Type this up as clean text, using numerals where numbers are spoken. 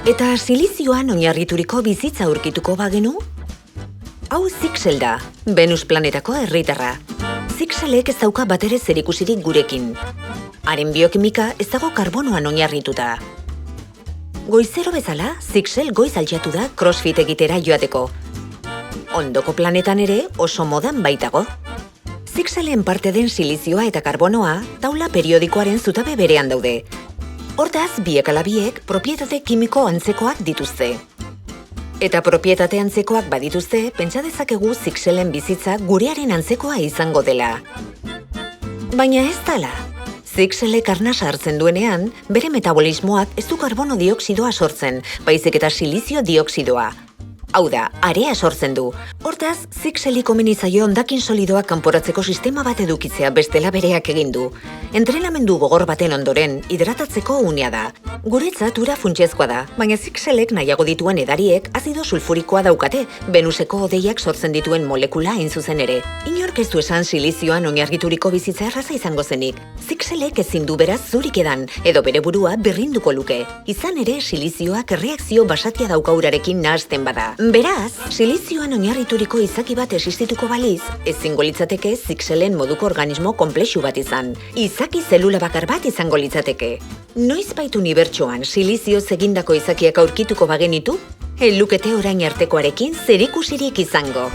Eta silizioan oinarrituriko bizitza aurkituko bagenu? Hau Zixel da, Venus planetako herritarra. Zixelek ez dauka batere zerikusirik gurekin. Haren biokimika ez dago karbonoan oinarrituta. Goizero bezala, Zixel goiz altxatu da crossfit egitera joateko. Ondoko planetan ere oso modan baitago. Zixelen parte den silizioa eta karbonoa taula periodikoaren zutabe berean daude. Hortaz, biek ala biek propietate kimiko antzekoak dituzte. Eta propietate antzekoak badituzte, pentsa dezakegu Zixelen bizitza gurearen antzekoa izango dela. Baina ez dala. Zixelek arnasa hartzen duenean, bere metabolismoak ez du karbono dioksidoa sortzen, baizik eta silizio dioksidoa. Hau da, area sortzen du. Hortaz, Zixeli komeni zaio hondakin solidoak kanporatzeko sistema bat edukitzea bestela bereak egin du. Entrenamendu gogor baten ondoren, hidratatzeko unea da. Guretzat ura funtsezkoa da, baina Zixelek nahiago dituen edariek azido sulfurikoa daukate, Venuseko hodeiak sortzen dituen molekula hain zuzen ere. Inork ez du esan silizioan oinarrituriko bizitza erraza izango zenik. Zixelek ezin du beraz zurik edan, edo bere burua berrinduko luke. Izan ere, silizioak erreakzio basatia dauka urarekin nahasten bada. Beraz, silizioan oinarrituriko izaki bat existituko baliz, ezingo litzateke Zixelen moduko organismo konplexu bat izan. Izaki zelula bakar bat izango litzateke. Noiz baitu unibertsoan silizioz egindako izakiak aurkituko bagenitu? Ez lukete orain artekoarekin zerikusirik izango.